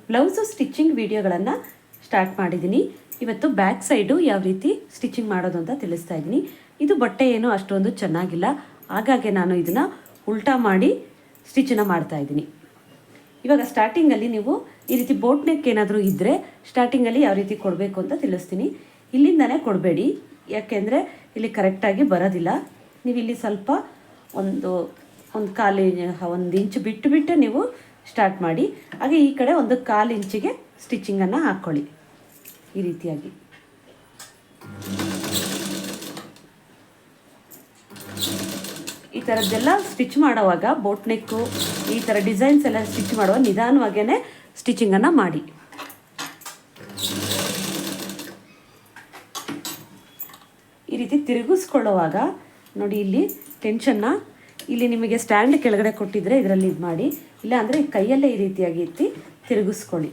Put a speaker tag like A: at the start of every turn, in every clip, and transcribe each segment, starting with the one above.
A: Blouse stitching ವಿಡಿಯೋಗಳನ್ನು start ಮಾಡಿದ್ದೀನಿ. ಇವತ್ತು ಬ್ಯಾಕ್ ಸೈಡು ಯಾವ ರೀತಿ ಸ್ಟಿಚಿಂಗ್ ಮಾಡೋದು ಅಂತ ತಿಳಿಸ್ತಾ ಇದ್ದೀನಿ. ಇದು ಬಟ್ಟೆ ಏನು ಅಷ್ಟೊಂದು ಚೆನ್ನಾಗಿಲ್ಲ, ಹಾಗಾಗಿ ನಾನು ಇದನ್ನು ಉಲ್ಟಾ ಮಾಡಿ ಸ್ಟಿಚನ್ನು ಮಾಡ್ತಾಯಿದ್ದೀನಿ. ಇವಾಗ ಸ್ಟಾರ್ಟಿಂಗಲ್ಲಿ ನೀವು ಈ ರೀತಿ ಬೋಟ್ ನೆಕ್ ಏನಾದರೂ ಇದ್ದರೆ ಸ್ಟಾರ್ಟಿಂಗಲ್ಲಿ ಯಾವ ರೀತಿ ಕೊಡಬೇಕು ಅಂತ ತಿಳಿಸ್ತೀನಿ. ಇಲ್ಲಿಂದನೇ ಕೊಡಬೇಡಿ, ಯಾಕೆಂದರೆ ಇಲ್ಲಿ ಕರೆಕ್ಟಾಗಿ ಬರೋದಿಲ್ಲ. ನೀವು ಇಲ್ಲಿ ಸ್ವಲ್ಪ ಒಂದು ಕಾಲು ಇಂಚು ಬಿಟ್ಟು ನೀವು ಸ್ಟಾರ್ಟ್ ಮಾಡಿ. ಹಾಗೆ ಈ ಕಡೆ ಒಂದು 1/4 ಇಂಚಿಗೆ ಸ್ಟಿಚಿಂಗನ್ನು ಹಾಕ್ಕೊಳ್ಳಿ. ಈ ರೀತಿಯಾಗಿ ಈ ಥರದ್ದೆಲ್ಲ ಸ್ಟಿಚ್ ಮಾಡುವಾಗ ಬೋಟ್ ನೆಕ್ಕು ಈ ಥರ ಡಿಸೈನ್ಸ್ ಎಲ್ಲ ಸ್ಟಿಚ್ ಮಾಡುವ ನಿಧಾನವಾಗೇ ಸ್ಟಿಚಿಂಗನ್ನು ಮಾಡಿ. ಈ ರೀತಿ ತಿರುಗಿಸ್ಕೊಳ್ಳುವಾಗ ನೋಡಿ, ಇಲ್ಲಿ ಟೆನ್ಷನ್ನ ಇಲ್ಲಿ ನಿಮಗೆ ಸ್ಟ್ಯಾಂಡ್ ಕೆಳಗಡೆ ಕೊಟ್ಟಿದ್ರೆ ಇದರಲ್ಲಿ ಇದು ಮಾಡಿ, ಇಲ್ಲ ಅಂದರೆ ಕೈಯಲ್ಲೇ ಈ ರೀತಿಯಾಗಿ ಎತ್ತಿ ತಿರುಗಿಸ್ಕೊಳ್ಳಿ.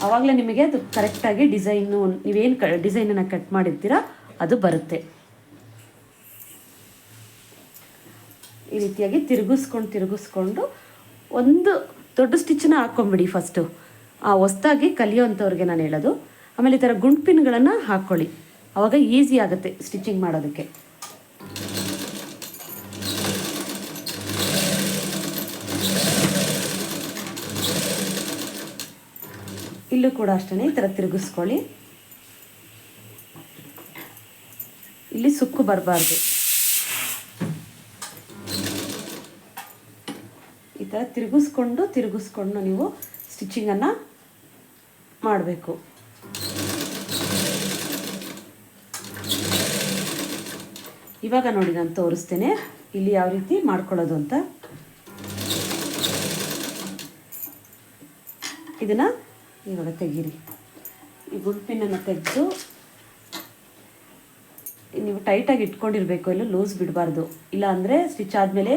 A: ಆವಾಗಲೇ ನಿಮಗೆ ಅದು ಕರೆಕ್ಟಾಗಿ ಡಿಸೈನು ನೀವೇನು ಡಿಸೈನನ್ನು ಕಟ್ ಮಾಡಿರ್ತೀರ ಅದು ಬರುತ್ತೆ. ಈ ರೀತಿಯಾಗಿ ತಿರುಗಿಸ್ಕೊಂಡು ಒಂದು ದೊಡ್ಡ ಸ್ಟಿಚ್ಚನ್ನ ಹಾಕ್ಕೊಂಬಿಡಿ ಫಸ್ಟು. ಹೊಸ್ದಾಗಿ ಕಲಿಯೋವಂಥವ್ರಿಗೆ ನಾನು ಹೇಳೋದು. ಆಮೇಲೆ ಈ ಥರ ಗುಂಡು ಪಿನ್ಗಳನ್ನು ಹಾಕ್ಕೊಳ್ಳಿ, ಆವಾಗ ಈಸಿ ಆಗುತ್ತೆ ಸ್ಟಿಚಿಂಗ್ ಮಾಡೋದಕ್ಕೆ. ಇಲ್ಲೂ ಕೂಡ ಅಷ್ಟೇ ಈ ಥರ ತಿರುಗಿಸ್ಕೊಳ್ಳಿ. ಇಲ್ಲಿ ಸುಕ್ಕು ಬರಬಾರ್ದು. ಈ ಥರ ತಿರುಗಿಸ್ಕೊಂಡು ನೀವು ಸ್ಟಿಚಿಂಗನ್ನು ಮಾಡಬೇಕು. ಇವಾಗ ನೋಡಿ, ನಾನು ತೋರಿಸ್ತೇನೆ ಇಲ್ಲಿ ಯಾವ ರೀತಿ ಮಾಡ್ಕೊಳ್ಳೋದು ಅಂತ. ಇದನ್ನು ಇವಾಗ ತೆಗೀರಿ. ಈ ಗುಂಪಿನನ್ನು ತೆಗೆದು ನೀವು ಟೈಟಾಗಿ ಇಟ್ಕೊಂಡಿರಬೇಕು, ಇಲ್ಲ ಲೂಸ್ ಬಿಡಬಾರ್ದು, ಇಲ್ಲ ಅಂದರೆ ಸ್ಟಿಚ್ ಆದಮೇಲೆ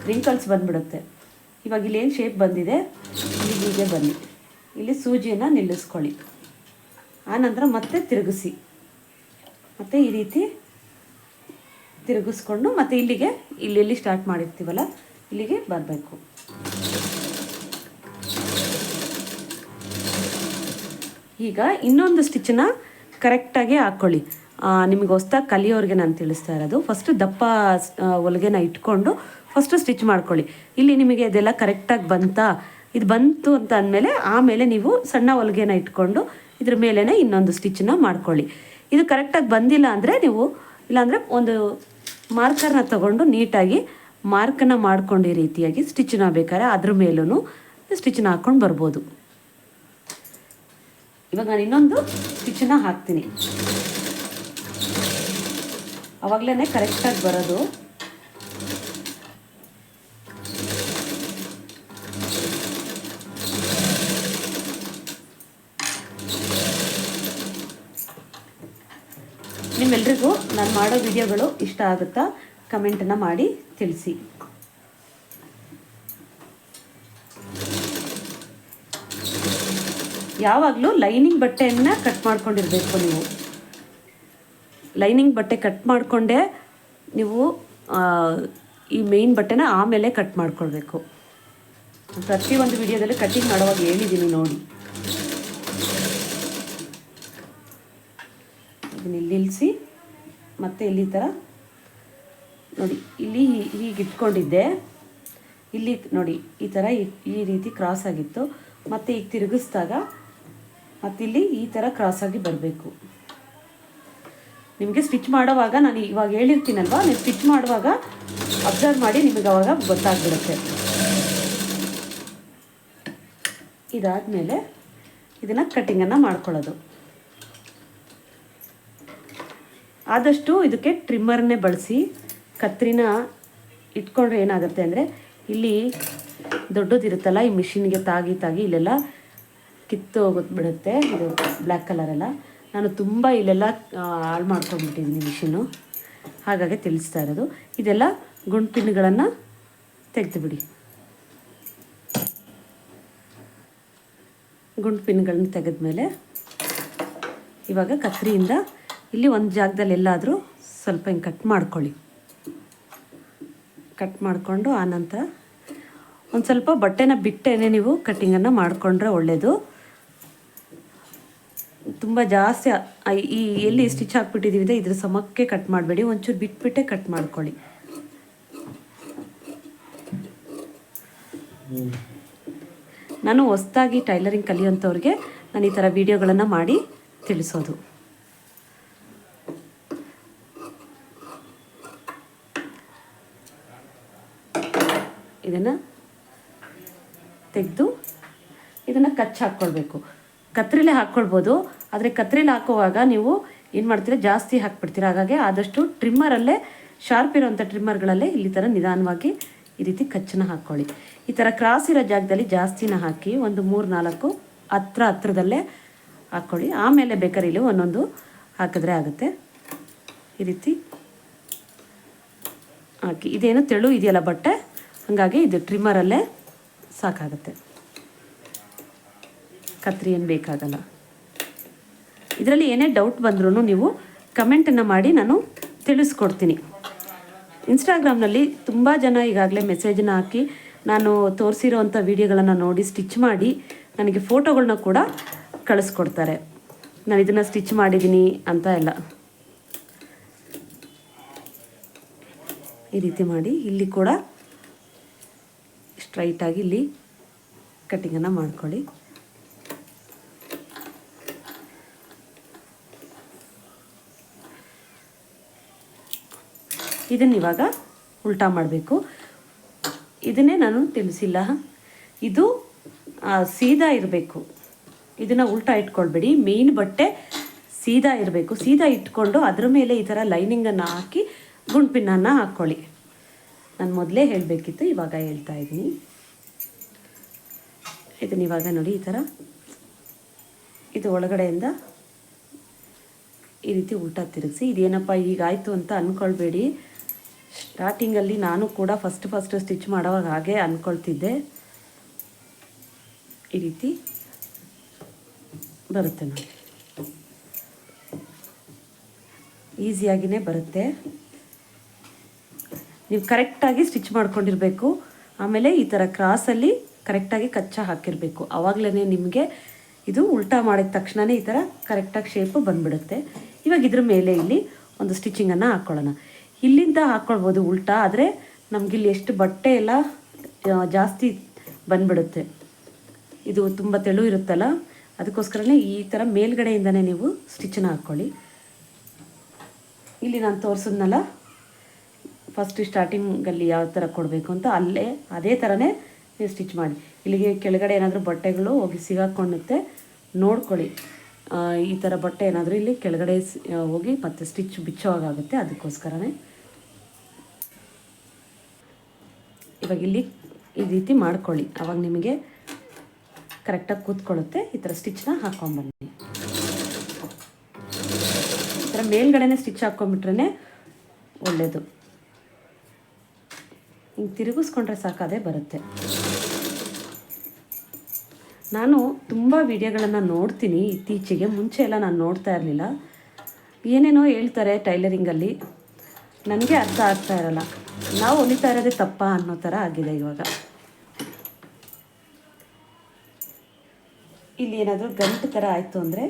A: ರಿಂಕಲ್ಸ್ ಬಂದುಬಿಡುತ್ತೆ. ಇವಾಗ ಇಲ್ಲೇನು ಶೇಪ್ ಬಂದಿದೆ ಇಲ್ಲಿಗೆ ಬನ್ನಿ, ಇಲ್ಲಿ ಸೂಜಿಯನ್ನು ನಿಲ್ಲಿಸ್ಕೊಳ್ಳಿ. ಆನಂತರ ಮತ್ತೆ ತಿರುಗಿಸಿ, ಮತ್ತು ಈ ರೀತಿ ತಿರುಗಿಸ್ಕೊಂಡು ಮತ್ತೆ ಇಲ್ಲೆಲ್ಲಿ ಸ್ಟಾರ್ಟ್ ಮಾಡಿರ್ತೀವಲ್ಲ ಇಲ್ಲಿಗೆ ಬರಬೇಕು. ಈಗ ಇನ್ನೊಂದು ಸ್ಟಿಚ್ಚನ್ನ ಕರೆಕ್ಟಾಗಿ ಹಾಕ್ಕೊಳ್ಳಿ. ನಿಮಗೆ ಹೊಸ್ದಾಗಿ ಕಲಿಯೋರಿಗೆ ನಾನು ತಿಳಿಸ್ತಾ ಇರೋದು, ಫಸ್ಟು ದಪ್ಪ ಹೊಲಿಗೆನ ಇಟ್ಕೊಂಡು ಫಸ್ಟು ಸ್ಟಿಚ್ ಮಾಡ್ಕೊಳ್ಳಿ. ಇಲ್ಲಿ ನಿಮಗೆ ಅದೆಲ್ಲ ಕರೆಕ್ಟಾಗಿ ಇದು ಬಂತು ಅಂತ ಅಂದಮೇಲೆ ಆಮೇಲೆ ನೀವು ಸಣ್ಣ ಹೊಲಿಗೆನ ಇಟ್ಕೊಂಡು ಇದ್ರ ಮೇಲೇ ಇನ್ನೊಂದು ಸ್ಟಿಚ್ಚನ್ನ ಮಾಡ್ಕೊಳ್ಳಿ. ಇದು ಕರೆಕ್ಟಾಗಿ ಬಂದಿಲ್ಲ ಅಂದರೆ ನೀವು ಇಲ್ಲಾಂದರೆ ಒಂದು ಮಾರ್ಕರ್ನ ತಗೊಂಡು ನೀಟಾಗಿ ಮಾರ್ಕನ್ನು ಮಾಡ್ಕೊಂಡು ಈ ರೀತಿಯಾಗಿ ಸ್ಟಿಚ್ಚನ್ನ ಬೇಕಾದ್ರೆ ಅದ್ರ ಮೇಲೂ ಸ್ಟಿಚ್ಚನ್ನ ಹಾಕ್ಕೊಂಡು ಬರ್ಬೋದು. ಇವಾಗ ನಾನು ಇನ್ನೊಂದು ಸ್ಟಿಚ್ಚನ್ನ ಹಾಕ್ತೀನಿ, ಆವಾಗಲೇ ಕರೆಕ್ಟಾಗಿ ಬರೋದು. ನಿಮ್ಮೆಲ್ರಿಗೂ ನಾನು ಮಾಡೋ ವಿಡಿಯೋಗಳು ಇಷ್ಟ ಆಗುತ್ತಾ ಕಮೆಂಟನ್ನು ಮಾಡಿ ತಿಳಿಸಿ. ಯಾವಾಗಲೂ ಲೈನಿಂಗ್ ಬಟ್ಟೆಯನ್ನು ಕಟ್ ಮಾಡ್ಕೊಂಡಿರಬೇಕು. ನೀವು ಲೈನಿಂಗ್ ಬಟ್ಟೆ ಕಟ್ ಮಾಡಿಕೊಂಡೇ ನೀವು ಈ ಮೇಯ್ನ್ ಬಟ್ಟೆನ ಆಮೇಲೆ ಕಟ್ ಮಾಡ್ಕೊಳ್ಬೇಕು. ಪ್ರತಿಯೊಂದು ವಿಡಿಯೋದಲ್ಲಿ ಕಟ್ಟಿಂಗ್ ಮಾಡುವಾಗ ಹೇಳಿದ್ದೀನಿ ನೋಡಿ. ಇದನ್ನ ನಿಲ್ಲಿಸಿ ಮತ್ತೆ ಇಲ್ಲಿ ಥರ ನೋಡಿ, ಇಲ್ಲಿ ಹೀಗೆ ಇಟ್ಕೊಂಡಿದ್ದೆ, ಇಲ್ಲಿ ನೋಡಿ ಈ ಥರ ಈ ರೀತಿ ಕ್ರಾಸ್ ಆಗಿತ್ತು. ಮತ್ತು ಈಗ ತಿರುಗಿಸಿದಾಗ ಮತ್ತಿಲ್ಲಿ ಈ ಥರ ಕ್ರಾಸಾಗಿ ಬರಬೇಕು. ನಿಮಗೆ ಸ್ಟಿಚ್ ಮಾಡುವಾಗ ನಾನು ಇವಾಗ ಹೇಳಿರ್ತೀನಲ್ವ, ನೀವು ಸ್ಟಿಚ್ ಮಾಡುವಾಗ ಅಬ್ಸರ್ವ್ ಮಾಡಿ, ನಿಮಗೆ ಅವಾಗ ಗೊತ್ತಾಗ್ಬಿಡುತ್ತೆ. ಇದಾದಮೇಲೆ ಇದನ್ನು ಕಟ್ಟಿಂಗನ್ನು ಮಾಡ್ಕೊಳ್ಳೋದು. ಆದಷ್ಟು ಇದಕ್ಕೆ ಟ್ರಿಮ್ಮರ್ನೇ ಬಳಸಿ. ಕತ್ರಿನ ಇಟ್ಕೊಂಡ್ರೆ ಏನಾಗುತ್ತೆ ಅಂದರೆ ಇಲ್ಲಿ ದೊಡ್ಡದಿರುತ್ತಲ್ಲ, ಈ ಮಿಷಿನ್ಗೆ ತಾಗಿ ಇಲ್ಲೆಲ್ಲ ಕಿತ್ತು ಹೋಗ್ಬಿಡುತ್ತೆ. ಇದು ಬ್ಲ್ಯಾಕ್ ಕಲರೆಲ್ಲ ನಾನು ತುಂಬ ಇಲ್ಲೆಲ್ಲ ಹಾಳು ಮಾಡ್ಕೊಂಡ್ಬಿಟ್ಟಿದ್ದೀನಿ ಮಿಷಿನು, ಹಾಗಾಗಿ ತಿಳಿಸ್ತಾ ಇರೋದು. ಇದೆಲ್ಲ ಗುಂಡು ಪಿನ್ಗಳನ್ನು ತೆಗೆದುಬಿಡಿ. ಗುಂಡು ಪಿನ್ಗಳನ್ನ ತೆಗೆದ್ಮೇಲೆ ಇವಾಗ ಕತ್ರಿಯಿಂದ ಇಲ್ಲಿ ಒಂದು ಜಾಗದಲ್ಲಿ ಎಲ್ಲಾದರೂ ಸ್ವಲ್ಪ ಹಿಂಗೆ ಕಟ್ ಮಾಡ್ಕೊಳ್ಳಿ. ಕಟ್ ಮಾಡಿಕೊಂಡು ಆನಂತರ ಒಂದು ಸ್ವಲ್ಪ ಬಟ್ಟೆನ ಬಿಟ್ಟೇನೆ ನೀವು ಕಟ್ಟಿಂಗನ್ನು ಮಾಡಿಕೊಂಡ್ರೆ ಒಳ್ಳೆಯದು. ತುಂಬ ಜಾಸ್ತಿ ಈ ಎಲ್ಲಿ ಸ್ಟಿಚ್ ಹಾಕ್ಬಿಟ್ಟಿದ್ದೀವಿ ಇದ್ರ ಸಮಕ್ಕೆ ಕಟ್ ಮಾಡಬೇಡಿ, ಒಂಚೂರು ಬಿಟ್ಬಿಟ್ಟೆ ಕಟ್ ಮಾಡ್ಕೊಳ್ಳಿ. ನಾನು ಹೊಸದಾಗಿ ಟೈಲರಿಂಗ್ ಕಲಿಯೋಂಥವ್ರಿಗೆ ನಾನು ಈ ಥರ ವಿಡಿಯೋಗಳನ್ನು ಮಾಡಿ ತಿಳಿಸೋದು. ಇದನ್ನು ತೆಗೆದು ಇದನ್ನು ಕಚ್ಚಿ ಹಾಕ್ಕೊಳ್ಬೇಕು. ಕತ್ರಿಲೇ ಹಾಕ್ಕೊಳ್ಬೋದು, ಆದರೆ ಕತ್ರಿಲಿ ಹಾಕುವಾಗ ನೀವು ಏನು ಮಾಡ್ತೀರಾ, ಜಾಸ್ತಿ ಹಾಕ್ಬಿಡ್ತೀರ. ಹಾಗಾಗಿ ಆದಷ್ಟು ಟ್ರಿಮ್ಮರಲ್ಲೇ, ಶಾರ್ಪ್ ಇರೋವಂಥ ಟ್ರಿಮ್ಮರ್ಗಳಲ್ಲೇ ಇಲ್ಲಿ ಥರ ನಿಧಾನವಾಗಿ ಈ ರೀತಿ ಕಚ್ಚನ್ನ ಹಾಕ್ಕೊಳ್ಳಿ. ಈ ಥರ ಕ್ರಾಸ್ ಇರೋ ಜಾಗದಲ್ಲಿ ಜಾಸ್ತಿನ ಹಾಕಿ ಒಂದು 3-4 ಹತ್ರದಲ್ಲೇ ಹಾಕ್ಕೊಳ್ಳಿ. ಆಮೇಲೆ ಬೇಕಾದ್ರೆ ಇಲ್ಲಿ ಒಂದೊಂದು ಹಾಕಿದ್ರೆ ಆಗುತ್ತೆ. ಈ ರೀತಿ ಹಾಕಿ, ಇದೇನು ತೆಳು ಇದೆಯಲ್ಲ ಬಟ್ಟೆ, ಹಾಗಾಗಿ ಇದು ಟ್ರಿಮ್ಮರಲ್ಲೇ ಸಾಕಾಗುತ್ತೆ, ಕತ್ರಿ ಏನು ಬೇಕಾಗಲ್ಲ. ಇದರಲ್ಲಿ ಏನೇ ಡೌಟ್ ಬಂದ್ರೂ ನೀವು ಕಮೆಂಟನ್ನು ಮಾಡಿ, ನಾನು ತಿಳಿಸ್ಕೊಡ್ತೀನಿ. ಇನ್ಸ್ಟಾಗ್ರಾಮ್ನಲ್ಲಿ ತುಂಬ ಜನ ಈಗಾಗಲೇ ಮೆಸೇಜನ್ನ ಹಾಕಿ ನಾನು ತೋರಿಸಿರೋವಂಥ ವೀಡಿಯೋಗಳನ್ನು ನೋಡಿ ಸ್ಟಿಚ್ ಮಾಡಿ ನನಗೆ ಫೋಟೋಗಳನ್ನ ಕೂಡ ಕಳಿಸ್ಕೊಡ್ತಾರೆ, ನಾನು ಇದನ್ನು ಸ್ಟಿಚ್ ಮಾಡಿದ್ದೀನಿ ಅಂತ ಎಲ್ಲ. ಈ ರೀತಿ ಮಾಡಿ ಇಲ್ಲಿ ಕೂಡ ಸ್ಟ್ರೈಟಾಗಿ ಇಲ್ಲಿ ಕಟ್ಟಿಂಗನ್ನು ಮಾಡ್ಕೊಳ್ಳಿ. ಇದನ್ನು ಇವಾಗ ಉಲ್ಟಾ ಮಾಡಬೇಕು. ಇದನ್ನೇ ನಾನು ತಿಳಿಸಿಲ್ಲ, ಇದು ಸೀದಾ ಇರಬೇಕು. ಇದನ್ನು ಉಲ್ಟಾ ಇಟ್ಕೊಳ್ಬೇಡಿ, ಮೇನ್ ಬಟ್ಟೆ ಸೀದಾ ಇರಬೇಕು. ಸೀದಾ ಇಟ್ಕೊಂಡು ಅದರ ಮೇಲೆ ಈ ಥರ ಲೈನಿಂಗನ್ನು ಹಾಕಿ ಗುಂಡ್ಪಿನ್ನನ್ನು ಹಾಕ್ಕೊಳ್ಳಿ. ನಾನು ಮೊದಲೇ ಹೇಳಬೇಕಿತ್ತು, ಇವಾಗ ಹೇಳ್ತಾ ಇದ್ದೀನಿ. ಇದನ್ನ ಇವಾಗ ನೋಡಿ, ಈ ಥರ ಇದು ಒಳಗಡೆಯಿಂದ ಈ ರೀತಿ ಉಲ್ಟಾ ತಿರುಗಿಸಿ. ಇದೇನಪ್ಪ ಹೀಗಾಯಿತು ಅಂತ ಅಂದ್ಕೊಳ್ಬೇಡಿ. ಸ್ಟಾರ್ಟಿಂಗಲ್ಲಿ ನಾನು ಕೂಡ ಫಸ್ಟ್ ಸ್ಟಿಚ್ ಮಾಡೋವಾಗ ಹಾಗೆ ಅಂದ್ಕೊಳ್ತಿದ್ದೆ. ಈ ರೀತಿ ಬರುತ್ತೆ ನೋಡಿ, ಈಸಿಯಾಗಿಯೇ ಬರುತ್ತೆ. ನೀವು ಕರೆಕ್ಟಾಗಿ ಸ್ಟಿಚ್ ಮಾಡ್ಕೊಂಡಿರಬೇಕು. ಆಮೇಲೆ ಈ ಥರ ಕ್ರಾಸಲ್ಲಿ ಕರೆಕ್ಟಾಗಿ ಕಚ್ಚಾ ಹಾಕಿರಬೇಕು. ಆವಾಗಲೇ ನಿಮಗೆ ಇದು ಉಲ್ಟಾ ಮಾಡಿದ ತಕ್ಷಣವೇ ಈ ಥರ ಕರೆಕ್ಟಾಗಿ ಶೇಪು ಬಂದುಬಿಡುತ್ತೆ. ಇವಾಗ ಇದ್ರ ಮೇಲೆ ಇಲ್ಲಿ ಒಂದು ಸ್ಟಿಚಿಂಗನ್ನು ಹಾಕ್ಕೊಳ್ಳೋಣ. ಇಲ್ಲಿಂದ ಹಾಕ್ಕೊಳ್ಬೋದು ಉಲ್ಟಾ, ಆದರೆ ನಮಗಿಲ್ಲಿ ಎಷ್ಟು ಬಟ್ಟೆ ಎಲ್ಲ ಜಾಸ್ತಿ ಬಂದುಬಿಡುತ್ತೆ. ಇದು ತುಂಬ ತೆಳು ಇರುತ್ತಲ್ಲ, ಅದಕ್ಕೋಸ್ಕರನೇ ಈ ಥರ ಮೇಲ್ಗಡೆಯಿಂದನೇ ನೀವು ಸ್ಟಿಚ್ಚನ್ನು ಹಾಕ್ಕೊಳ್ಳಿ. ಇಲ್ಲಿ ನಾನು ತೋರಿಸಿದ್ನಲ್ಲ ಫಸ್ಟ್ ಸ್ಟಾರ್ಟಿಂಗಲ್ಲಿ ಯಾವ ಥರ ಕೊಡಬೇಕು ಅಂತ, ಅಲ್ಲೇ ಅದೇ ಥರನೇ ನೀವು ಸ್ಟಿಚ್ ಮಾಡಿ. ಇಲ್ಲಿಗೆ ಕೆಳಗಡೆ ಏನಾದರೂ ಬಟ್ಟೆಗಳು ಹೋಗಿ ಸಿಗಾಕೊಳ್ಳುತ್ತೆ, ನೋಡ್ಕೊಳ್ಳಿ. ಈ ಥರ ಬಟ್ಟೆ ಏನಾದರೂ ಇಲ್ಲಿ ಕೆಳಗಡೆ ಹೋಗಿ ಮತ್ತೆ ಸ್ಟಿಚ್ ಬಿಚ್ಚೋವಾಗುತ್ತೆ, ಅದಕ್ಕೋಸ್ಕರನೇ. ಇವಾಗ ಇಲ್ಲಿ ಈ ರೀತಿ ಮಾಡ್ಕೊಳ್ಳಿ, ಆವಾಗ ನಿಮಗೆ ಕರೆಕ್ಟಾಗಿ ಕೂತ್ಕೊಳ್ಳುತ್ತೆ. ಈ ಥರ ಸ್ಟಿಚ್ನ ಹಾಕ್ಕೊಂಬನ್ನಿ. ಈ ಥರ ಮೇಲ್ಗಡೆನೇ ಸ್ಟಿಚ್ ಹಾಕ್ಕೊಂಬಿಟ್ರೆ ಒಳ್ಳೆಯದು. ಹಿಂಗೆ ತಿರುಗಿಸ್ಕೊಂಡ್ರೆ ಸಾಕಾದೆ ಬರುತ್ತೆ. ನಾನು ತುಂಬ ವಿಡಿಯೋಗಳನ್ನು ನೋಡ್ತೀನಿ ಇತ್ತೀಚೆಗೆ, ಮುಂಚೆ ಎಲ್ಲ ನಾನು ನೋಡ್ತಾ ಇರಲಿಲ್ಲ. ಏನೇನೋ ಹೇಳ್ತಾರೆ ಟೈಲರಿಂಗಲ್ಲಿ, ನನಗೆ ಅರ್ಥ ಆಗ್ತಾ ಇರಲ್ಲ. ನಾವು ಹೊಲಿತಾ ಇರೋದೇ ತಪ್ಪಾ ಅನ್ನೋ ಥರ ಆಗಿದೆ ಇವಾಗ. ಇಲ್ಲಿ ಏನಾದರೂ ಗಂಟು ಥರ ಆಯಿತು ಅಂದರೆ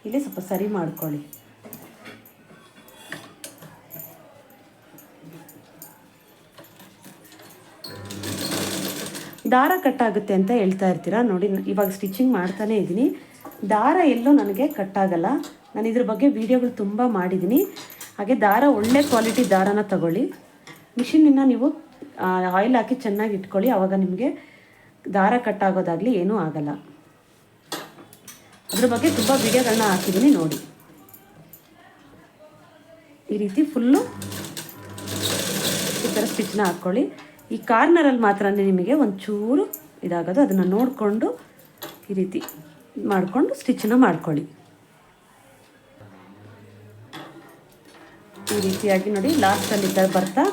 A: ಇಲ್ಲಿ ಸ್ವಲ್ಪ ಸರಿ ಮಾಡ್ಕೊಳ್ಳಿ. ದಾರ ಕಟ್ಟಾಗುತ್ತೆ ಅಂತ ಹೇಳ್ತಾ ಇರ್ತೀರಾ ನೋಡಿ. ಇವಾಗ ಸ್ಟಿಚಿಂಗ್ ಮಾಡ್ತಾನೇ ಇದ್ದೀನಿ, ದಾರ ಎಲ್ಲೋ ನನಗೆ ಕಟ್ಟಾಗಲ್ಲ. ನಾನು ಇದ್ರ ಬಗ್ಗೆ ವೀಡಿಯೋಗಳು ತುಂಬ ಮಾಡಿದ್ದೀನಿ. ಹಾಗೆ ದಾರ ಒಳ್ಳೆ ಕ್ವಾಲಿಟಿ ದಾರನ ತಗೊಳ್ಳಿ. ಮಿಷಿನನ್ನು ನೀವು ಆಯಿಲ್ ಹಾಕಿ ಚೆನ್ನಾಗಿ ಇಟ್ಕೊಳ್ಳಿ, ಆವಾಗ ನಿಮಗೆ ದಾರ ಕಟ್ಟಾಗೋದಾಗಲಿ ಏನೂ ಆಗಲ್ಲ. ಅದ್ರ ಬಗ್ಗೆ ತುಂಬ ವೀಡಿಯೋಗಳನ್ನ ಹಾಕಿದ್ದೀನಿ ನೋಡಿ. ಈ ರೀತಿ ಫುಲ್ಲು ಈ ಥರ ಸ್ಟಿಚ್ನ ಹಾಕ್ಕೊಳ್ಳಿ. ಈ ಕಾರ್ನರಲ್ಲಿ ಮಾತ್ರ ನಿಮಗೆ ಒಂಚೂರು ಇದಾಗೋದು, ಅದನ್ನು ನೋಡಿಕೊಂಡು ಈ ರೀತಿ ಮಾಡಿಕೊಂಡು ಸ್ಟಿಚ್ಚನ್ನ ಮಾಡ್ಕೊಳ್ಳಿ. ಈ ರೀತಿಯಾಗಿ ನೋಡಿ, ಲಾಸ್ಟಲ್ಲಿ ಬರ್ತಾ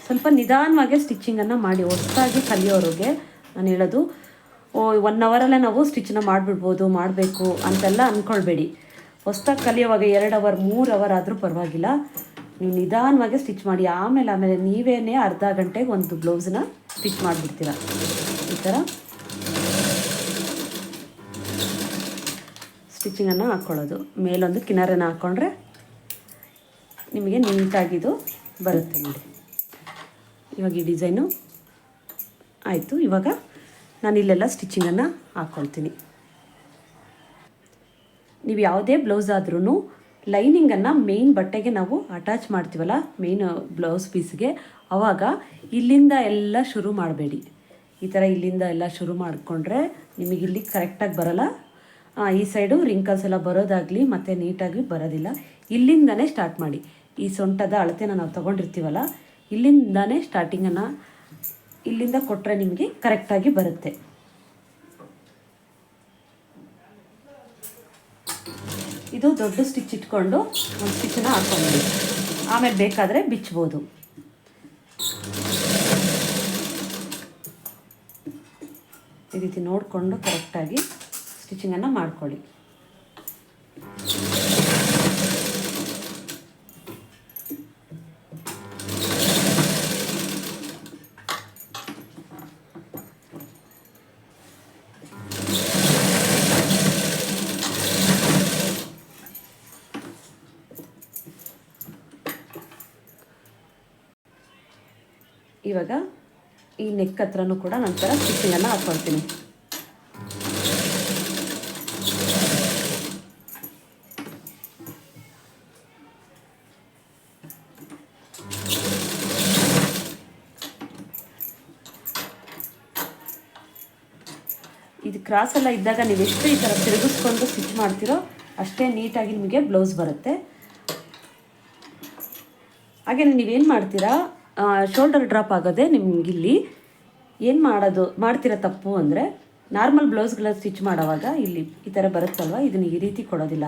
A: ಸ್ವಲ್ಪ ನಿಧಾನವಾಗಿ ಸ್ಟಿಚಿಂಗನ್ನು ಮಾಡಿ. ಹೊಸದಾಗಿ ಕಲಿಯೋರಿಗೆ ನಾನು ಹೇಳೋದು, 1 ಅವರಲ್ಲೇ ನಾವು ಸ್ಟಿಚ್ಚನ್ನ ಮಾಡಿಬಿಡ್ಬೋದು, ಮಾಡಬೇಕು ಅಂತೆಲ್ಲ ಅಂದ್ಕೊಳ್ಬೇಡಿ. ಹೊಸದಾಗಿ ಕಲಿಯೋವಾಗ 2 ಅವರ್ 3 ಅವರ್ ಆದರೂ ಪರವಾಗಿಲ್ಲ. ನೀವು ನಿಧಾನವಾಗಿ ಸ್ಟಿಚ್ ಮಾಡಿ. ಆಮೇಲೆ ನೀವೇನೇ ಅರ್ಧ ಗಂಟೆಗೆ ಒಂದು ಬ್ಲೌಸ್ನ ಸ್ಟಿಚ್ ಮಾಡಿಬಿಡ್ತೀರ. ಈ ಥರ ಸ್ಟಿಚಿಂಗನ್ನು ಹಾಕ್ಕೊಳ್ಳೋದು. ಮೇಲೊಂದು ಕಿನಾರನ್ನು ಹಾಕ್ಕೊಂಡ್ರೆ ನಿಮಗೆ ನೀಟಾಗಿದು ಬರುತ್ತೆ ನೋಡಿ. ಇವಾಗ ಈ ಡಿಸೈನು ಆಯಿತು. ಇವಾಗ ನಾನು ಇಲ್ಲೆಲ್ಲ ಸ್ಟಿಚಿಂಗನ್ನು ಹಾಕ್ಕೊಳ್ತೀನಿ. ನೀವು ಯಾವುದೇ ಬ್ಲೌಸ್ ಆದ್ರೂ ಲೈನಿಂಗನ್ನು ಮೇಯ್ನ್ ಬಟ್ಟೆಗೆ ನಾವು ಅಟ್ಯಾಚ್ ಮಾಡ್ತೀವಲ್ಲ, ಮೇಯ್ನ್ ಬ್ಲೌಸ್ ಪೀಸ್ಗೆ, ಆವಾಗ ಇಲ್ಲಿಂದ ಎಲ್ಲ ಶುರು ಮಾಡಬೇಡಿ. ಈ ಥರ ಇಲ್ಲಿಂದ ಎಲ್ಲ ಶುರು ಮಾಡಿಕೊಂಡ್ರೆ ನಿಮಗೆ ಇಲ್ಲಿ ಕರೆಕ್ಟಾಗಿ ಬರೋಲ್ಲ. ಈ ಸೈಡು ರಿಂಕಲ್ಸ್ ಎಲ್ಲ ಬರೋದಾಗಲಿ ಮತ್ತು ನೀಟಾಗಿ ಬರೋದಿಲ್ಲ. ಇಲ್ಲಿಂದನೇ ಸ್ಟಾರ್ಟ್ ಮಾಡಿ. ಈ ಸೊಂಟದ ಅಳತೆನ ನಾವು ತೊಗೊಂಡಿರ್ತೀವಲ್ಲ, ಇಲ್ಲಿಂದನೇ ಸ್ಟಾರ್ಟಿಂಗನ್ನು ಇಲ್ಲಿಂದ ಕೊಟ್ಟರೆ ನಿಮಗೆ ಕರೆಕ್ಟಾಗಿ ಬರುತ್ತೆ. ಇದು ದೊಡ್ಡ ಸ್ಟಿಚ್ ಇಟ್ಕೊಂಡು ಒಂದು ಸ್ಟಿಚ್ಚನ್ನು ಹಾಕ್ಕೊಂಡು ಆಮೇಲೆ ಬೇಕಾದರೆ ಬಿಚ್ಬೋದು. ಈ ರೀತಿ ನೋಡಿಕೊಂಡು ಕರೆಕ್ಟಾಗಿ ಸ್ಟಿಚಿಂಗನ್ನು ಮಾಡ್ಕೊಳ್ಳಿ. ಇವಾಗ ಈ ನೆಕ್ ಹತ್ರನೂ ಕೂಡ ನಂತರ ಸ್ಟಿಚಿಂಗನ್ನು ಹಾಕ್ಕೊಳ್ತೀನಿ. ಇದು ಕ್ರಾಸ್ ಎಲ್ಲ ಇದ್ದಾಗ ನೀವು ಎಷ್ಟು ಈ ಥರ ತಿರುಗಿಸ್ಕೊಂಡು ಸ್ಟಿಚ್ ಮಾಡ್ತೀರೋ ಅಷ್ಟೇ ನೀಟಾಗಿ ನಿಮಗೆ ಬ್ಲೌಸ್ ಬರುತ್ತೆ. ಹಾಗೆಯೇ ನೀವೇನು ಮಾಡ್ತೀರಾ, ಶೋಲ್ಡರ್ ಡ್ರಾಪ್ ಆಗೋದೇ ನಿಮಗಿಲ್ಲಿ ಏನು ಮಾಡ್ತೀರಾ ತಪ್ಪು ಅಂದರೆ, ನಾರ್ಮಲ್ ಬ್ಲೌಸ್ಗಳ ಸ್ಟಿಚ್ ಮಾಡೋವಾಗ ಇಲ್ಲಿ ಈ ಥರ ಬರುತ್ತಲ್ವ, ಇದನ್ನು ಈ ರೀತಿ ಕೊಡೋದಿಲ್ಲ.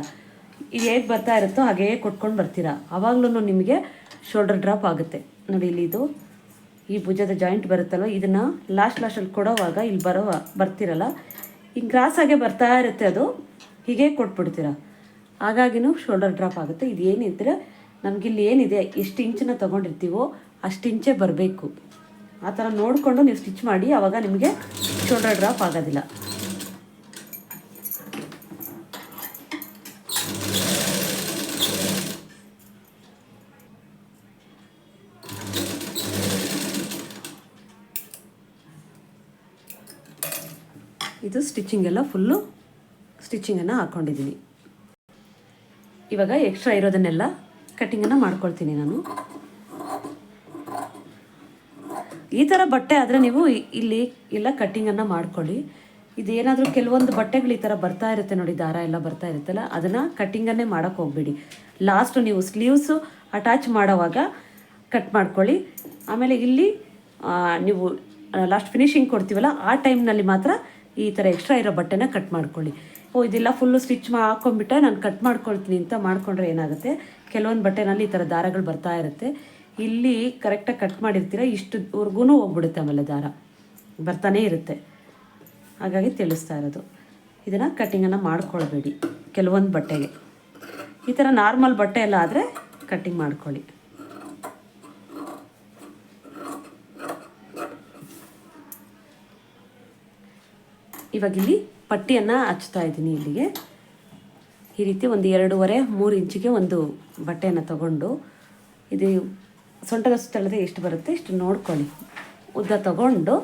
A: ಇದು ಹೇಗೆ ಬರ್ತಾ ಇರುತ್ತೋ ಹಾಗೇ ಕೊಟ್ಕೊಂಡು ಬರ್ತೀರಾ, ಆವಾಗಲೂ ನಿಮಗೆ ಶೋಲ್ಡರ್ ಡ್ರಾಪ್ ಆಗುತ್ತೆ ನೋಡಿ. ಇಲ್ಲಿ ಇದು ಈ ಭುಜದ ಜಾಯಿಂಟ್ ಬರುತ್ತಲ್ವ, ಇದನ್ನು ಲಾಸ್ಟಲ್ಲಿ ಕೊಡೋವಾಗ ಇಲ್ಲಿ ಬರ್ತಿರಲ್ಲ, ಹಿಂಗೆ ಕ್ರಾಸಾಗೆ ಬರ್ತಾ ಇರುತ್ತೆ, ಅದು ಹೀಗೆ ಕೊಟ್ಬಿಡ್ತೀರ, ಹಾಗಾಗಿನೂ ಶೋಲ್ಡರ್ ಡ್ರಾಪ್ ಆಗುತ್ತೆ. ಇದು ಏನಿದ್ರೆ ನಮಗಿಲ್ಲಿ ಏನಿದೆ ಎಷ್ಟು ಇಂಚನ್ನ ತೊಗೊಂಡಿರ್ತೀವೋ ಅಷ್ಟು ಇಂಚೇ ಬರಬೇಕು. ಆ ಥರ ನೋಡಿಕೊಂಡು ನೀವು ಸ್ಟಿಚ್ ಮಾಡಿ, ಆವಾಗ ನಿಮಗೆ ಶೋಲ್ಡರ್ ಡ್ರಾಪ್ ಆಗೋದಿಲ್ಲ. ಇದು ಸ್ಟಿಚಿಂಗ್ ಎಲ್ಲ ಫುಲ್ಲು ಸ್ಟಿಚಿಂಗನ್ನು ಹಾಕ್ಕೊಂಡಿದ್ದೀನಿ. ಇವಾಗ ಎಕ್ಸ್ಟ್ರಾ ಇರೋದನ್ನೆಲ್ಲ ಕಟ್ಟಿಂಗನ್ನು ಮಾಡ್ಕೊಳ್ತೀನಿ ನಾನು. ಈ ಥರ ಬಟ್ಟೆ ಆದರೆ ನೀವು ಇಲ್ಲಿ ಎಲ್ಲ ಕಟ್ಟಿಂಗನ್ನು ಮಾಡ್ಕೊಳ್ಳಿ. ಇದೇನಾದರೂ ಕೆಲವೊಂದು ಬಟ್ಟೆಗಳು ಈ ಥರ ಬರ್ತಾ ಇರುತ್ತೆ ನೋಡಿ, ದಾರ ಎಲ್ಲ ಬರ್ತಾ ಇರುತ್ತಲ್ಲ, ಅದನ್ನು ಕಟ್ಟಿಂಗನ್ನೇ ಮಾಡೋಕ್ಕೆ ಹೋಗಬೇಡಿ. ಲಾಸ್ಟು ನೀವು ಸ್ಲೀವ್ಸು ಅಟ್ಯಾಚ್ ಮಾಡೋವಾಗ ಕಟ್ ಮಾಡ್ಕೊಳ್ಳಿ. ಆಮೇಲೆ ಇಲ್ಲಿ ನೀವು ಲಾಸ್ಟ್ ಫಿನಿಶಿಂಗ್ ಕೊಡ್ತೀವಲ್ಲ ಆ ಟೈಮ್ನಲ್ಲಿ ಮಾತ್ರ ಈ ಥರ ಎಕ್ಸ್ಟ್ರಾ ಇರೋ ಬಟ್ಟೆನ ಕಟ್ ಮಾಡ್ಕೊಳ್ಳಿ. ಇದೆಲ್ಲ ಫುಲ್ಲು ಸ್ಟಿಚ್ ಹಾಕ್ಕೊಂಡ್ಬಿಟ್ಟೆ ನಾನು ಕಟ್ ಮಾಡ್ಕೊಳ್ತೀನಿ ಅಂತ ಮಾಡಿಕೊಂಡ್ರೆ ಏನಾಗುತ್ತೆ, ಕೆಲವೊಂದು ಬಟ್ಟೆನಲ್ಲಿ ಈ ಥರ ದಾರಗಳು ಬರ್ತಾ ಇರುತ್ತೆ. ಇಲ್ಲಿ ಕರೆಕ್ಟಾಗಿ ಕಟ್ ಮಾಡಿರ್ತೀರ, ಇಷ್ಟುವರೆಗೂ ಹೋಗ್ಬಿಡುತ್ತೆ, ಆಮೇಲೆ ದಾರ ಬರ್ತಾನೇ ಇರುತ್ತೆ. ಹಾಗಾಗಿ ತಿಳಿಸ್ತಾ ಇರೋದು, ಇದನ್ನು ಕಟ್ಟಿಂಗನ್ನು ಮಾಡ್ಕೊಳ್ಬೇಡಿ. ಕೆಲವೊಂದು ಬಟ್ಟೆಗೆ ಈ ಥರ ನಾರ್ಮಲ್ ಬಟ್ಟೆ ಎಲ್ಲ ಆದರೆ ಕಟ್ಟಿಂಗ್ ಮಾಡ್ಕೊಳ್ಳಿ. ಇವಾಗ ಇಲ್ಲಿ ಪಟ್ಟಿಯನ್ನು ಹಚ್ತಾ ಇದ್ದೀನಿ. ಇಲ್ಲಿಗೆ ಈ ರೀತಿ ಒಂದು 2.5-3 ಇಂಚಿಗೆ ಒಂದು ಬಟ್ಟೆಯನ್ನು ತಗೊಂಡು, ಇದು ಸೊಂಟದ ಸುತ್ತಳತೆ ಎಷ್ಟು ಬರುತ್ತೆ ಇಷ್ಟು ನೋಡ್ಕೊಳ್ಳಿ, ಉದ್ದ ತಗೊಂಡು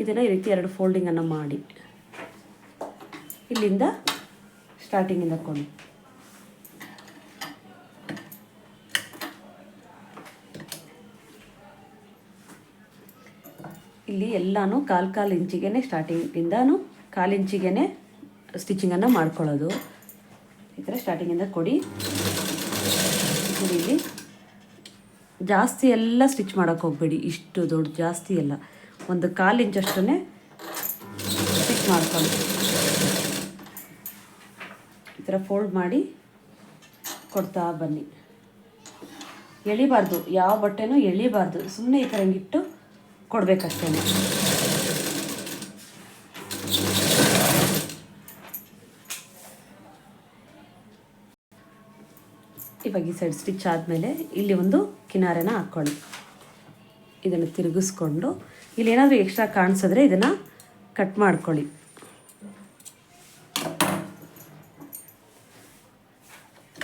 A: ಇದನ್ನು ಈ ರೀತಿ 2 ಫೋಲ್ಡಿಂಗನ್ನು ಮಾಡಿ ಇಲ್ಲಿಂದ ಸ್ಟಾರ್ಟಿಂಗಿಂದ ಕೊಂಡು ಇಲ್ಲಿ ಎಲ್ಲನೂ 1/4 ಇಂಚಿಗೆ ಸ್ಟಾರ್ಟಿಂಗಿಂದನೂ 1/4 ಇಂಚಿಗೆ ಸ್ಟಿಚಿಂಗನ್ನು ಮಾಡ್ಕೊಳ್ಳೋದು. ಈ ಥರ ಸ್ಟಾರ್ಟಿಂಗಿಂದ ಕೊಡಿ. ಇಲ್ಲಿ ಜಾಸ್ತಿ ಎಲ್ಲ ಸ್ಟಿಚ್ ಮಾಡೋಕ್ಕೆ ಹೋಗಬೇಡಿ, ಇಷ್ಟು ದೊಡ್ಡ ಜಾಸ್ತಿ ಎಲ್ಲ, ಒಂದು 1/4 ಇಂಚಷ್ಟೇ ಸ್ಟಿಚ್ ಮಾಡ್ಕೊಳ್ಳಿ. ಈ ಥರ ಫೋಲ್ಡ್ ಮಾಡಿ ಕೊಡ್ತಾ ಬನ್ನಿ. ಎಳಿಬಾರ್ದು, ಯಾವ ಬಟ್ಟೆನೂ ಎಳಿಬಾರ್ದು, ಸುಮ್ಮನೆ ಈ ಥರ ಹಿಂಗಿಟ್ಟು ಕೊಡಬೇಕಷ್ಟೇ. ಇವಾಗ ಈ ಸೈಡ್ ಸ್ಟಿಚ್ ಆದಮೇಲೆ ಇಲ್ಲಿ ಒಂದು ಕಿನಾರೆನ ಹಾಕ್ಕೊಳ್ಳಿ. ಇದನ್ನು ತಿರುಗಿಸ್ಕೊಂಡು ಇಲ್ಲಿ ಏನಾದರೂ ಎಕ್ಸ್ಟ್ರಾ ಕಾಣಿಸಿದ್ರೆ ಇದನ್ನು ಕಟ್ ಮಾಡ್ಕೊಳ್ಳಿ.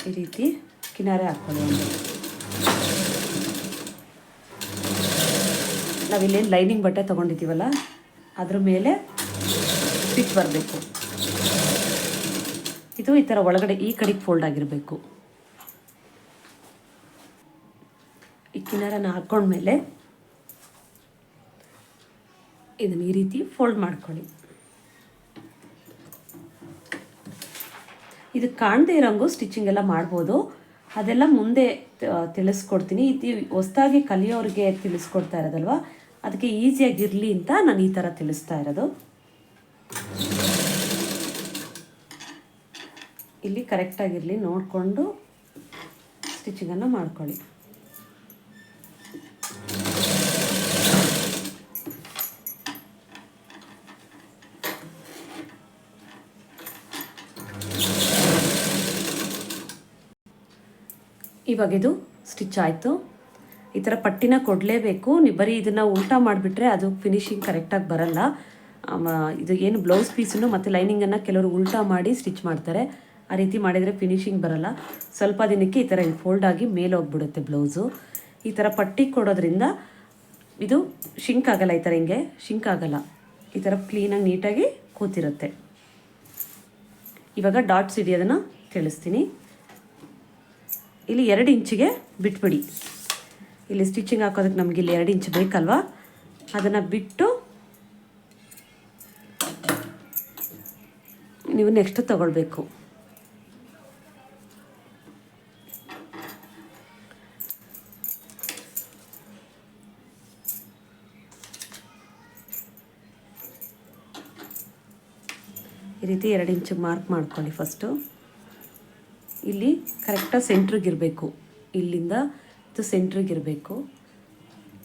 A: ಈ ರೀತಿ ಕಿನಾರೆ ಹಾಕ್ಕೊಳ್ಳಿ. ನಾವಿಲ್ಲೇನು ಲೈನಿಂಗ್ ಬಟ್ಟೆ ತೊಗೊಂಡಿದ್ದೀವಲ್ಲ ಅದ್ರ ಮೇಲೆ ಸ್ಟಿಚ್ ಬರಬೇಕು. ಇದು ಈ ಥರ ಒಳಗಡೆ ಈ ಕಡೆಗೆ ಫೋಲ್ಡ್ ಆಗಿರಬೇಕು. ಈ ಕಿನಾರನ ಹಾಕ್ಕೊಂಡ್ಮೇಲೆ ಇದನ್ನು ಈ ರೀತಿ ಫೋಲ್ಡ್ ಮಾಡ್ಕೊಳ್ಳಿ. ಇದು ಕಾಣದೇ ಇರೋಂಗು ಸ್ಟಿಚಿಂಗ್ ಎಲ್ಲ ಮಾಡ್ಬೋದು. ಅದೆಲ್ಲ ಮುಂದೆ ತಿಳಿಸ್ಕೊಡ್ತೀನಿ. ಇದು ಹೊಸದಾಗಿ ಕಲಿಯೋರಿಗೆ ತಿಳಿಸ್ಕೊಡ್ತಾ ಇರೋದಲ್ವ, ಅದಕ್ಕೆ ಈಸಿಯಾಗಿರಲಿ ಅಂತ ನಾನು ಈ ಥರ ತಿಳಿಸ್ತಾ ಇರೋದು. ಇಲ್ಲಿ ಕರೆಕ್ಟಾಗಿರಲಿ ನೋಡಿಕೊಂಡು ಸ್ಟಿಚಿಂಗನ್ನು ಮಾಡ್ಕೊಳ್ಳಿ. ಇವಾಗ ಇದು ಸ್ಟಿಚ್ ಆಯಿತು. ಈ ಥರ ಪಟ್ಟಿನ ಕೊಡಲೇಬೇಕು. ನೀವು ಬರೀ ಇದನ್ನು ಉಲ್ಟಾ ಮಾಡಿಬಿಟ್ರೆ ಅದು ಫಿನಿಶಿಂಗ್ ಕರೆಕ್ಟಾಗಿ ಬರಲ್ಲ. ಇದು ಏನು ಬ್ಲೌಸ್ ಪೀಸನ್ನು ಮತ್ತು ಲೈನಿಂಗನ್ನು ಕೆಲವರು ಉಲ್ಟಾ ಮಾಡಿ ಸ್ಟಿಚ್ ಮಾಡ್ತಾರೆ. ಆ ರೀತಿ ಮಾಡಿದರೆ ಫಿನಿಶಿಂಗ್ ಬರಲ್ಲ. ಸ್ವಲ್ಪ ದಿನಕ್ಕೆ ಈ ಥರ ಫೋಲ್ಡ್ ಆಗಿ ಮೇಲೆ ಹೋಗ್ಬಿಡುತ್ತೆ ಬ್ಲೌಸು. ಈ ಥರ ಪಟ್ಟಿ ಕೊಡೋದ್ರಿಂದ ಇದು ಶಿಂಕ್ ಆಗಲ್ಲ. ಈ ಥರ ಹಿಂಗೆ ಶಿಂಕ್ ಆಗಲ್ಲ. ಈ ಥರ ಕ್ಲೀನಾಗಿ ನೀಟಾಗಿ ಕೂತಿರುತ್ತೆ. ಇವಾಗ ಡಾಟ್ಸ್ ಹಿಡಿಯೋದನ್ನು ತಿಳಿಸ್ತೀನಿ. ಇಲ್ಲಿ 2 ಇಂಚಿಗೆ ಬಿಟ್ಬಿಡಿ. ಇಲ್ಲಿ ಸ್ಟಿಚಿಂಗ್ ಹಾಕೋದಕ್ಕೆ ನಮಗೆ ಇಲ್ಲಿ 2 ಇಂಚ್ ಬೇಕಲ್ವಾ, ಅದನ್ನು ಬಿಟ್ಟು ನೀವು ನೆಕ್ಸ್ಟ್ ತಗೊಳ್ಬೇಕು. ಈ ರೀತಿ 2 ಇಂಚಿಗೆ ಮಾರ್ಕ್ ಮಾಡ್ಕೊಳ್ಳಿ. ಫಸ್ಟು ಇಲ್ಲಿ ಕರೆಕ್ಟಾಗಿ ಸೆಂಟ್ರಿಗಿರಬೇಕು. ಇಲ್ಲಿಂದ ಇದು ಸೆಂಟ್ರಿಗಿರಬೇಕು.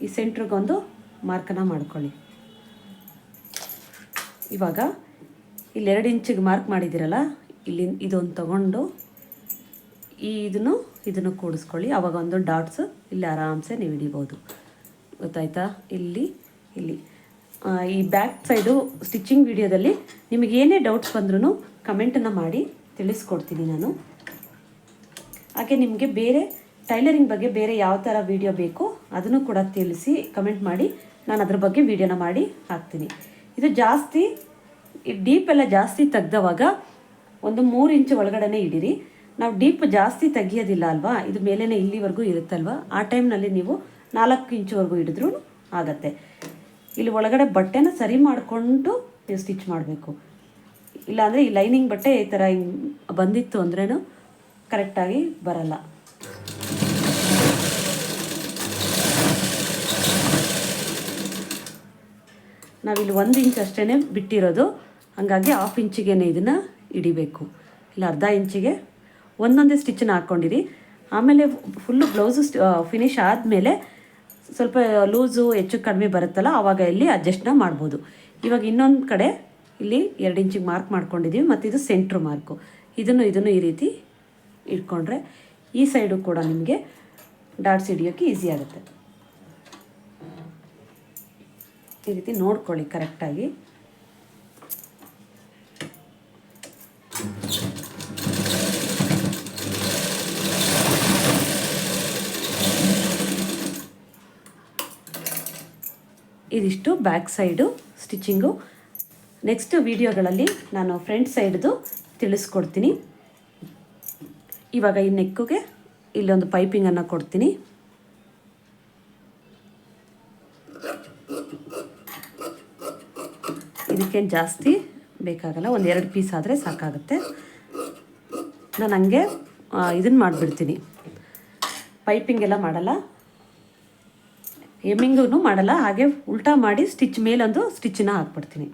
A: ಈ ಸೆಂಟ್ರಿಗೊಂದು ಮಾರ್ಕನ್ನು ಮಾಡ್ಕೊಳ್ಳಿ. ಇವಾಗ ಇಲ್ಲಿ 2 ಇಂಚಿಗೆ ಮಾರ್ಕ್ ಮಾಡಿದ್ದೀರಲ್ಲ, ಇಲ್ಲಿ ಇದೊಂದು ತಗೊಂಡು ಇದನ್ನು ಕೂಡಿಸ್ಕೊಳ್ಳಿ. ಆವಾಗ ಒಂದು ಡಾಟ್ಸ್ ಇಲ್ಲಿ ಆರಾಮ್ಸೆ ನೀವು ಹಿಡಿಬೋದು. ಗೊತ್ತಾಯ್ತಾ? ಇಲ್ಲಿ ಈ ಬ್ಯಾಕ್ ಸೈಡು ಸ್ಟಿಚಿಂಗ್ ವಿಡಿಯೋದಲ್ಲಿ ನಿಮಗೆ ಏನೇ ಡೌಟ್ಸ್ ಬಂದ್ರೂ ಕಮೆಂಟನ್ನು ಮಾಡಿ ತಿಳಿಸ್ಕೊಡ್ತೀನಿ ನಾನು. ಹಾಗೆ ನಿಮಗೆ ಬೇರೆ ಟೈಲರಿಂಗ್ ಬಗ್ಗೆ ಬೇರೆ ಯಾವ ಥರ ವೀಡಿಯೋ ಬೇಕೋ ಅದನ್ನು ಕೂಡ ತಿಳಿಸಿ ಕಮೆಂಟ್ ಮಾಡಿ. ನಾನು ಅದ್ರ ಬಗ್ಗೆ ವೀಡಿಯೋನ ಮಾಡಿ ಹಾಕ್ತೀನಿ. ಇದು ಜಾಸ್ತಿ ಡೀಪ್ ಎಲ್ಲ ಜಾಸ್ತಿ ತೆಗ್ದವಾಗ ಒಂದು 3 ಇಂಚ್ ಒಳಗಡೆ ಇಡಿರಿ. ನಾವು ಡೀಪ್ ಜಾಸ್ತಿ ತೆಗಿಯೋದಿಲ್ಲ ಅಲ್ವಾ, ಇದು ಮೇಲೇ ಇಲ್ಲಿವರೆಗೂ ಇರುತ್ತಲ್ವ, ಆ ಟೈಮ್ನಲ್ಲಿ ನೀವು 4 ಇಂಚ್ವರೆಗೂ ಹಿಡಿದ್ರೂ ಆಗತ್ತೆ. ಇಲ್ಲಿ ಒಳಗಡೆ ಬಟ್ಟೆನ ಸರಿ ಮಾಡಿಕೊಂಡು ನೀವು ಸ್ಟಿಚ್ ಮಾಡಬೇಕು. ಇಲ್ಲಾಂದರೆ ಈ ಲೈನಿಂಗ್ ಬಟ್ಟೆ ಈ ಥರ ಬಂದಿತ್ತು ಅಂದ್ರೂ ಕರೆಕ್ಟಾಗಿ ಬರಲ್ಲ. ನಾವಿಲ್ಲಿ 1 ಇಂಚ್ ಅಷ್ಟೇ ಬಿಟ್ಟಿರೋದು, ಹಾಗಾಗಿ 1/2 ಇಂಚಿಗೆ ಇದನ್ನು ಹಿಡಿಬೇಕು. ಇಲ್ಲ 1/2 ಇಂಚಿಗೆ ಒಂದೊಂದೇ ಸ್ಟಿಚ್ಚನ್ನ ಹಾಕ್ಕೊಂಡಿರಿ. ಆಮೇಲೆ ಫುಲ್ಲು ಬ್ಲೌಸು ಫಿನಿಶ್ ಆದಮೇಲೆ ಸ್ವಲ್ಪ ಲೂಸು ಹೆಚ್ಚು ಕಡಿಮೆ ಬರುತ್ತಲ್ಲ, ಆವಾಗ ಇಲ್ಲಿ ಅಡ್ಜಸ್ಟ್ನ ಮಾಡ್ಬೋದು. ಇವಾಗ ಇನ್ನೊಂದು ಕಡೆ ಇಲ್ಲಿ 2 ಇಂಚಿಗೆ ಮಾರ್ಕ್ ಮಾಡ್ಕೊಂಡಿದ್ದೀವಿ ಮತ್ತು ಇದು ಸೆಂಟ್ರ್ ಮಾರ್ಕು. ಇದನ್ನು ಈ ರೀತಿ ಇಟ್ಕೊಂಡ್ರೆ ಈ ಸೈಡು ಕೂಡ ನಿಮಗೆ ಡಾಟ್ಸ್ ಹಿಡಿಯೋಕ್ಕೆ ಈಸಿ ಆಗುತ್ತೆ. ಈ ರೀತಿ ನೋಡ್ಕೊಳ್ಳಿ ಕರೆಕ್ಟಾಗಿ. ಇದಿಷ್ಟು ಬ್ಯಾಕ್ ಸೈಡು ಸ್ಟಿಚಿಂಗು. ನೆಕ್ಸ್ಟ್ ವಿಡಿಯೋಗಳಲ್ಲಿ ನಾನು ಫ್ರಂಟ್ ಸೈಡ್ದು ತಿಳಿಸ್ಕೊಡ್ತೀನಿ. ಇವಾಗ ಈ ನೆಕ್ಕಿಗೆ ಇಲ್ಲೊಂದು ಪೈಪಿಂಗನ್ನು ಕೊಡ್ತೀನಿ. ಇದಕ್ಕೇನು ಜಾಸ್ತಿ ಬೇಕಾಗಲ್ಲ, ಒಂದು 2 ಪೀಸ್ ಆದರೆ ಸಾಕಾಗುತ್ತೆ. ನಾನು ಹಂಗೆ ಇದನ್ನು ಮಾಡಿಬಿಡ್ತೀನಿ. ಪೈಪಿಂಗ್ ಎಲ್ಲ ಮಾಡಲ್ಲ, ಎಮ್ಮಿಂಗೂ ಮಾಡಲ್ಲ, ಹಾಗೆ ಉಲ್ಟಾ ಮಾಡಿ ಸ್ಟಿಚ್ ಮೇಲೊಂದು ಸ್ಟಿಚ್ಚನ್ನ ಹಾಕ್ಬಿಡ್ತೀನಿ.